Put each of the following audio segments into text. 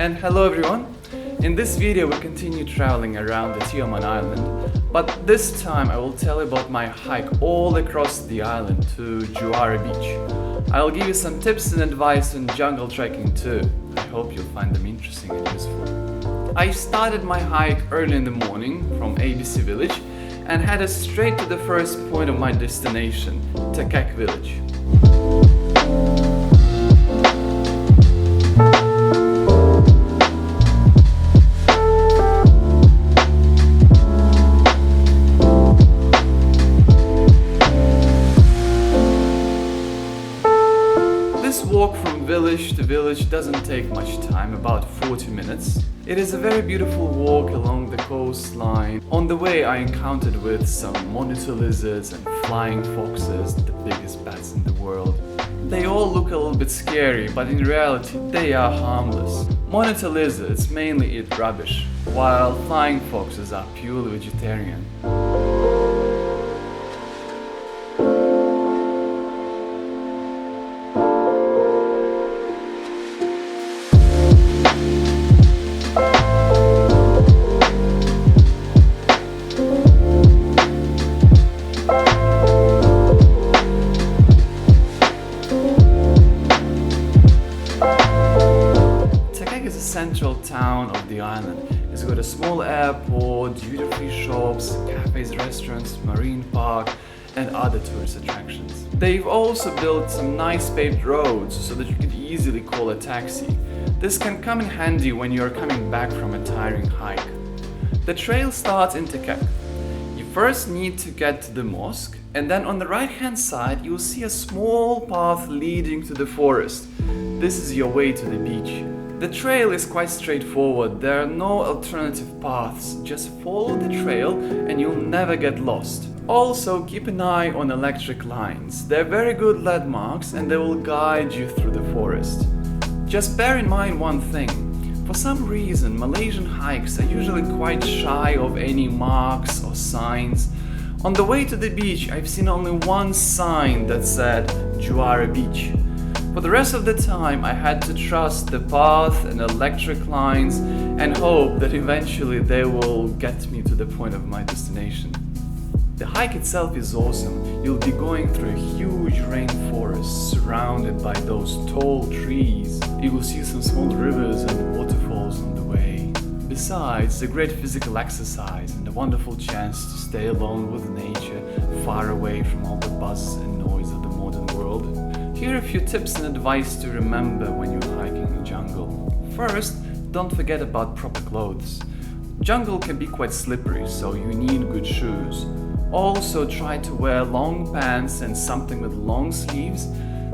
And hello everyone! In this video we continue traveling around the Tioman island, but this time I will tell you about my hike all across the island to Juara Beach. I'll give you some tips and advice on jungle trekking too. I hope you'll find them interesting and useful. I started my hike early in the morning from ABC village and headed straight to the first point of my destination, Tekek village. This walk from village to village doesn't take much time, about 40 minutes. It is a very beautiful walk along the coastline. On the way I encountered with some monitor lizards and flying foxes, the biggest bats in the world. They all look a little bit scary, but in reality they are harmless. Monitor lizards mainly eat rubbish, while flying foxes are purely vegetarian. Central town of the island. It's got a small airport, duty-free shops, cafes, restaurants, marine park and other tourist attractions. They've also built some nice paved roads so that you can easily call a taxi. This can come in handy when you're coming back from a tiring hike. The trail starts in Tekek. You first need to get to the mosque, and then on the right hand side you'll see a small path leading to the forest. This is your way to the beach. The trail is quite straightforward, there are no alternative paths, just follow the trail and you'll never get lost. Also keep an eye on electric lines, they're very good landmarks and they will guide you through the forest. Just bear in mind one thing, for some reason Malaysian hikes are usually quite shy of any marks or signs. On the way to the beach I've seen only one sign that said Juara Beach. For the rest of the time I had to trust the path and electric lines and hope that eventually they will get me to the point of my destination. The hike itself is awesome. You'll be going through a huge rainforest surrounded by those tall trees. You will see some small rivers and waterfalls on the way. Besides, a great physical exercise and a wonderful chance to stay alone with nature, far away from all the buzz and noise of the modern world. Here are a few tips and advice to remember when you're hiking the jungle. First, don't forget about proper clothes. Jungle can be quite slippery, so you need good shoes. Also, try to wear long pants and something with long sleeves.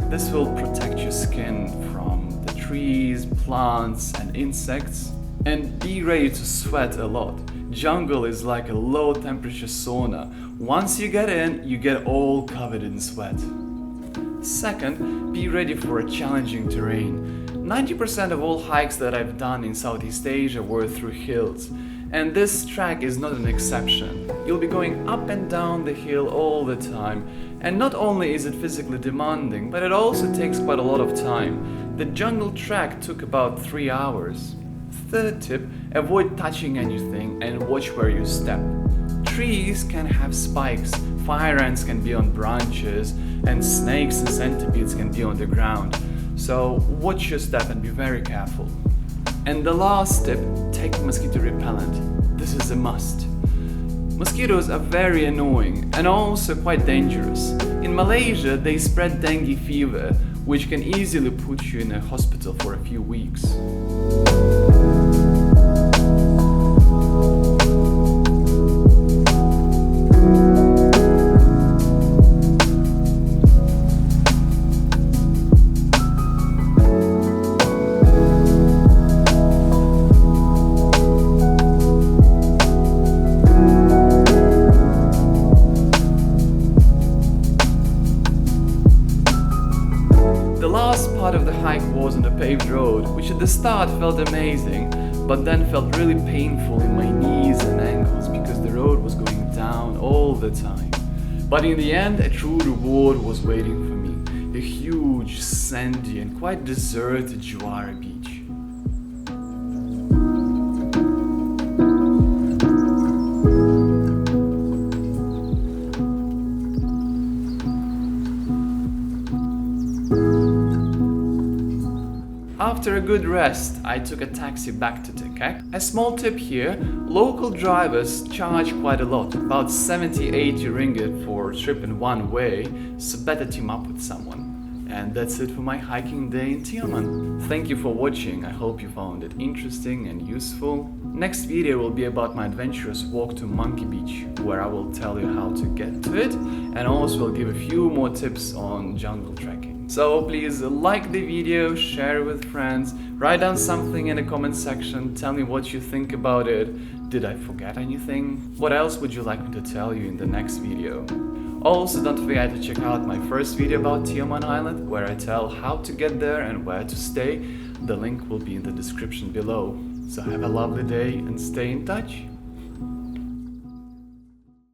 This will protect your skin from the trees, plants and insects. And be ready to sweat a lot. Jungle is like a low temperature sauna. Once you get in, you get all covered in sweat. Second, be ready for a challenging terrain. 90% of all hikes that I've done in Southeast Asia were through hills, and this track is not an exception. You'll be going up and down the hill all the time, and not only is it physically demanding, but it also takes quite a lot of time. The jungle track took about 3 hours. Third tip, avoid touching anything and watch where you step. Trees can have spikes, fire ants can be on branches, and snakes and centipedes can be on the ground. So watch your step and be very careful. And the last tip, take mosquito repellent. This is a must. Mosquitoes are very annoying and also quite dangerous. In Malaysia, they spread dengue fever, which can easily put you in a hospital for a few weeks. The last part of the hike was on a paved road, which at the start felt amazing, but then felt really painful in my knees and ankles because the road was going down all the time. But in the end, a true reward was waiting for me, a huge, sandy and quite deserted Juara Beach. After a good rest, I took a taxi back to Tekek. A small tip here, local drivers charge quite a lot, about 70-80 ringgit for a trip in one way, so better team up with someone. And that's it for my hiking day in Tioman. Thank you for watching, I hope you found it interesting and useful. Next video will be about my adventurous walk to Monkey Beach, where I will tell you how to get to it, and also will give a few more tips on jungle trekking. So please like the video, share it with friends, write down something in the comment section, tell me what you think about it. Did I forget anything? What else would you like me to tell you in the next video? Also, don't forget to check out my first video about Tioman Island, where I tell how to get there and where to stay. The link will be in the description below. So have a lovely day and stay in touch.